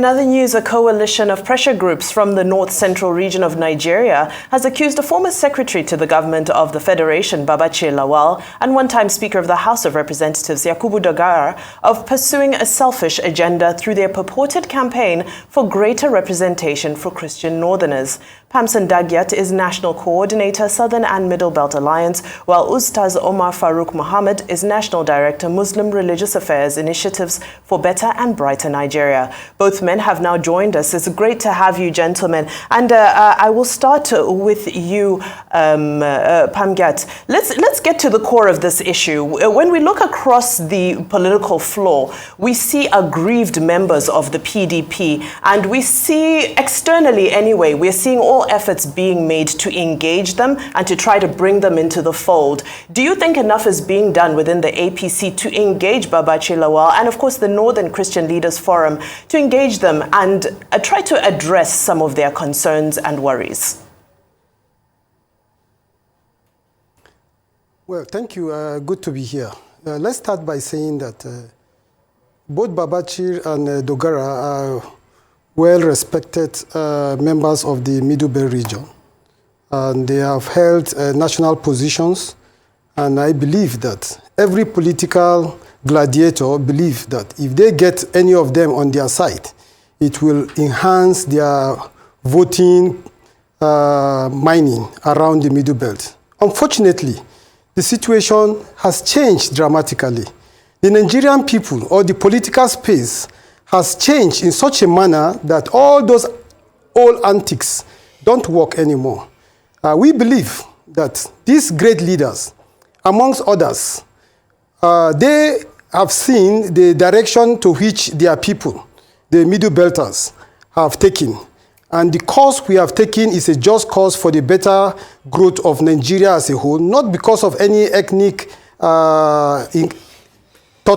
In other news, a coalition of pressure groups from the north-central region of Nigeria has accused a former secretary to the government of the Federation, Babachir Lawal, and one-time Speaker of the House of Representatives, Yakubu Dogara, of pursuing a selfish agenda through their purported campaign for greater representation for Christian Northerners. Pamson Dagyat is National Coordinator, Southern and Middle Belt Alliance, while Ustaz Omar Farouk Mohammed is National Director, Muslim Religious Affairs Initiatives for Better and Brighter Nigeria. Both men have now joined us. It's great to have you, gentlemen. And I will start with you, Pamgat. Let's get to the core of this issue. When we look across the political floor, we see aggrieved members of the PDP, and we see externally anyway, we're seeing all efforts being made to engage them and to try to bring them into the fold. Do you think enough is being done within the APC to engage Babachir Lawal and, of course, the Northern Christian Leaders Forum to engage them and try to address some of their concerns and worries? Well, thank you. Good to be here. Let's start by saying that both Babachir and Dogara are well-respected members of the Middle Belt region. And they have held national positions. And I believe that every political gladiator believes that if they get any of them on their side, it will enhance their voting mining around the Middle Belt. Unfortunately, the situation has changed dramatically. The Nigerian people, or the political space, has changed in such a manner that all those old antics don't work anymore. We believe that these great leaders, amongst others, they have seen the direction to which their people, the Middle Belters, have taken. And the course we have taken is a just cause for the better growth of Nigeria as a whole, not because of any ethnic thought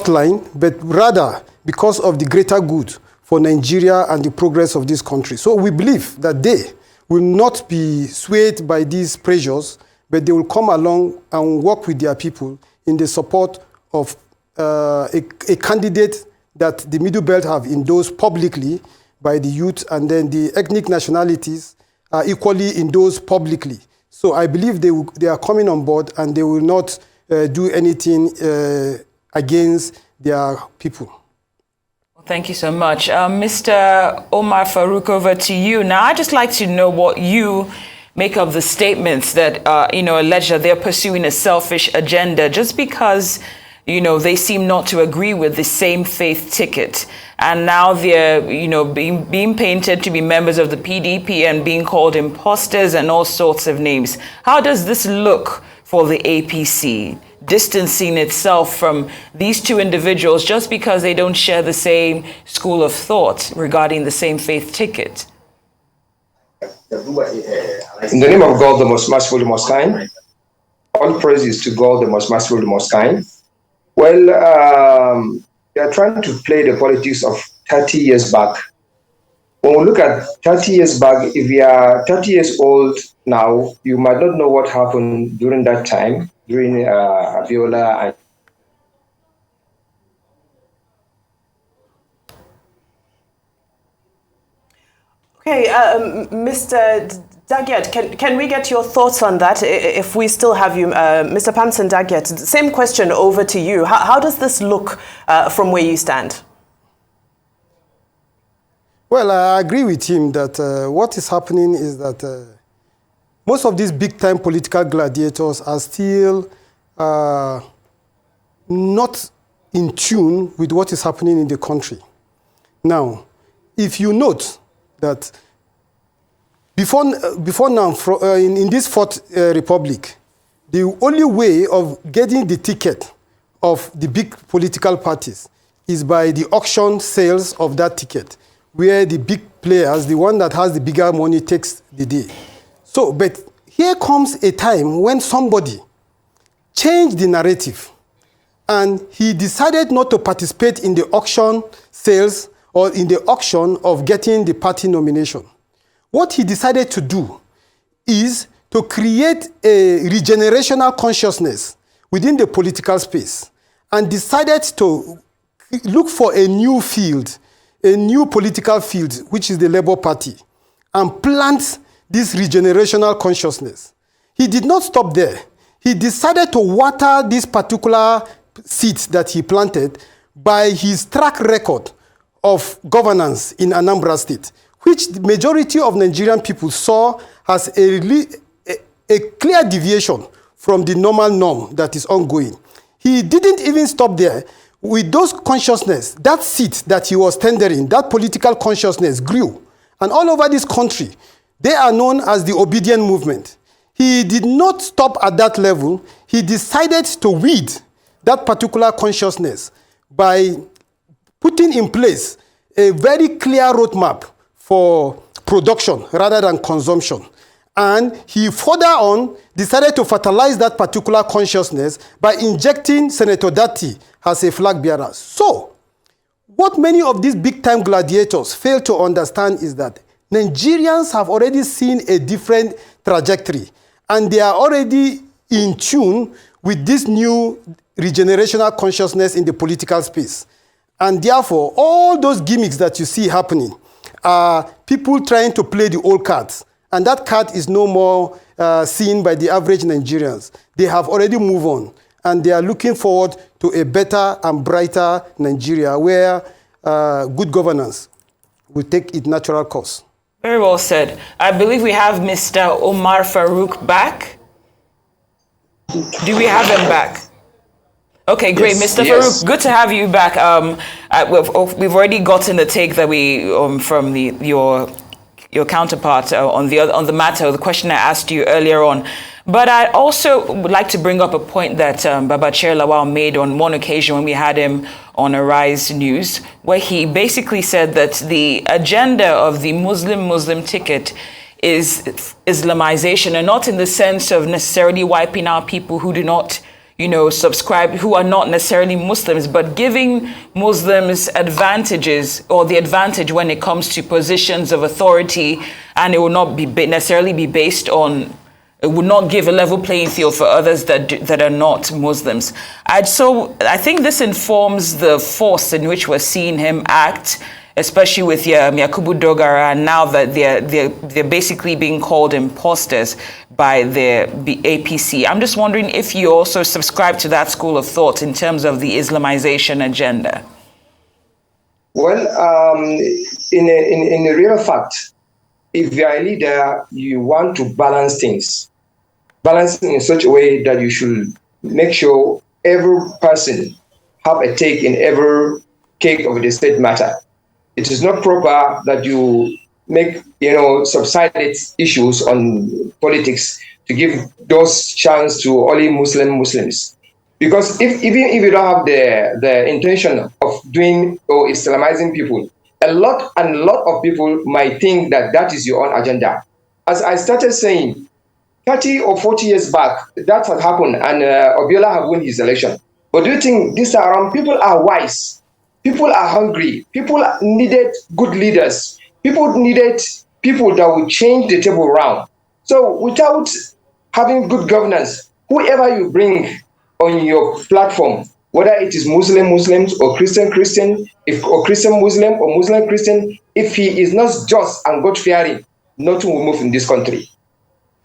line, but rather because of the greater good for Nigeria and the progress of this country. So we believe that they will not be swayed by these pressures, but they will come along and work with their people in the support of a candidate that the Middle Belt have endorsed publicly by the youth, and then the ethnic nationalities are equally endorsed publicly. So I believe they are coming on board and they will not do anything against their people. Thank you so much. Mr. Omar Farouk, over to you. Now, I'd just like to know what you make of the statements that, allege that they're pursuing a selfish agenda just because, they seem not to agree with the same faith ticket. And now they're, being painted to be members of the PDP and being called imposters and all sorts of names. How does this look for the APC, distancing itself from these two individuals just because they don't share the same school of thought regarding the same faith ticket? In the name of God, the most merciful, the most kind, all praises to God, the most merciful, the most kind. Well, they are trying to play the politics of 30 years back. When we look at 30 years back, if you are 30 years old now, you might not know what happened during that time, during Aviola and Okay, Mr. Dagyat, can we get your thoughts on that, if we still have you? Mr. Pamson Dagyat, same question over to you. How does this look from where you stand? Well, I agree with him that what is happening is that most of these big-time political gladiators are still not in tune with what is happening in the country. Now, if you note that before now, in this Fourth Republic, the only way of getting the ticket of the big political parties is by the auction sales of that ticket, where the big players, the one that has the bigger money, takes the day. So, but here comes a time when somebody changed the narrative and he decided not to participate in the auction sales or in the auction of getting the party nomination. What he decided to do is to create a regenerational consciousness within the political space and decided to look for a new field, a new political field, which is the Labour Party, and plant this regenerational consciousness. He did not stop there. He decided to water this particular seed that he planted by his track record of governance in Anambra State, which the majority of Nigerian people saw as a clear deviation from the normal norm that is ongoing. He didn't even stop there. With those consciousness, that seed that he was tendering, that political consciousness grew. And all over this country, they are known as the obedient movement. He did not stop at that level. He decided to weed that particular consciousness by putting in place a very clear roadmap for production rather than consumption. And he further on decided to fertilize that particular consciousness by injecting Senator Datti as a flag bearer. So, what many of these big-time gladiators fail to understand is that Nigerians have already seen a different trajectory, and they are already in tune with this new regenerational consciousness in the political space. And therefore, all those gimmicks that you see happening are people trying to play the old cards. And that card is no more seen by the average Nigerians. They have already moved on, and they are looking forward to a better and brighter Nigeria where good governance will take its natural course. Very well said. I believe we have Mr. Omar Farouk back. Do we have him back? Okay, great. Yes, Mr. yes. Farouk, good to have you back. We've already gotten the take that we from your counterpart on the matter, the question I asked you earlier on. But I also would like to bring up a point that Babachir Lawal made on one occasion when we had him on Arise News, where he basically said that the agenda of the Muslim ticket is Islamization, and not in the sense of necessarily wiping out people who do not subscribe, who are not necessarily Muslims, but giving Muslims advantages, or the advantage when it comes to positions of authority, and it will not be necessarily be based on, it would not give a level playing field for others that are not Muslims. So I think this informs the force in which we're seeing him act, especially with Yakubu Dogara, and now that they're basically being called imposters by the APC. I'm just wondering if you also subscribe to that school of thought in terms of the Islamization agenda. Well, in a real fact, if you are a leader, you want to balance things. Balance in such a way that you should make sure every person have a take in every cake of the state matter. It is not proper that you make, subsided issues on politics to give those chance to only Muslims. Because even if you don't have the intention of doing or Islamizing people, a lot of people might think that is your own agenda. As I started saying, 30 or 40 years back, that had happened, and Obiola had won his election. But do you think this time around, people are wise? People are hungry. People needed good leaders. People needed people that would change the table around. So without having good governance, whoever you bring on your platform, whether it is Muslims or Christian, or Christian Muslim or Muslim Christian, if he is not just and God-fearing, nothing will move in this country.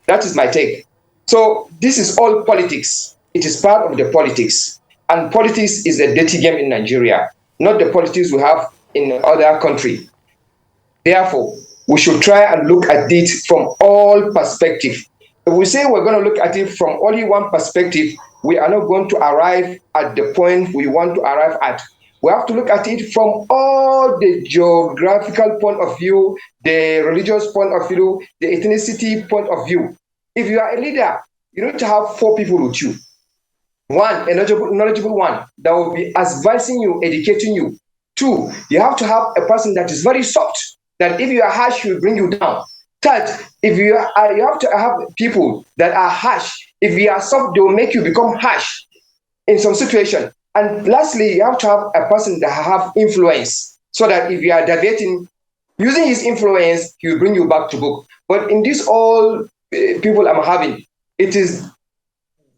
That is my take. So this is all politics. It is part of the politics. And politics is a dirty game in Nigeria, not the politics we have in other countries. Therefore, we should try and look at it from all perspectives. If we say we're going to look at it from only one perspective, we are not going to arrive at the point we want to arrive at. We have to look at it from all the geographical point of view, the religious point of view, the ethnicity point of view. If you are a leader, you need to have 4 people with you. One, a knowledgeable one that will be advising you, educating you. 2, you have to have a person that is very soft, that if you are harsh, he will bring you down. 3rd, you have to have people that are harsh. If you are soft, they will make you become harsh in some situation. And lastly, you have to have a person that have influence, so that if you are deviating, using his influence, he will bring you back to book. But in this all people I'm having, it is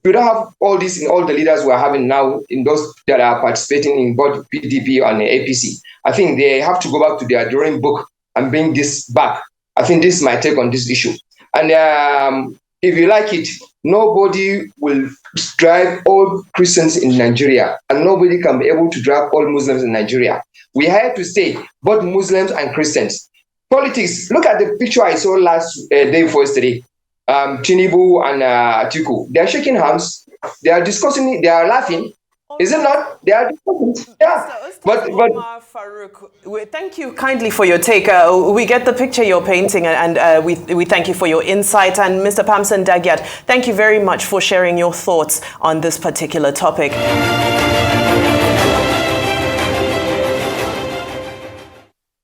We don't have all this in all the leaders we are having now, in those that are participating in both PDP and APC. I think they have to go back to their drawing book and bring this back. I think this is my take on this issue. And if you like it, nobody will drive all Christians in Nigeria, and nobody can be able to drive all Muslims in Nigeria. We have to stay, both Muslims and Christians. Politics, look at the picture I saw last day before yesterday. Tinubu and Atiku, they are shaking hands, they are discussing it, they are laughing. Is it not? They are discussing. Yeah. But Farouk, thank you kindly for your take. We get the picture you're painting, and we thank you for your insight. And Mr. Pamson Dagyat, thank you very much for sharing your thoughts on this particular topic.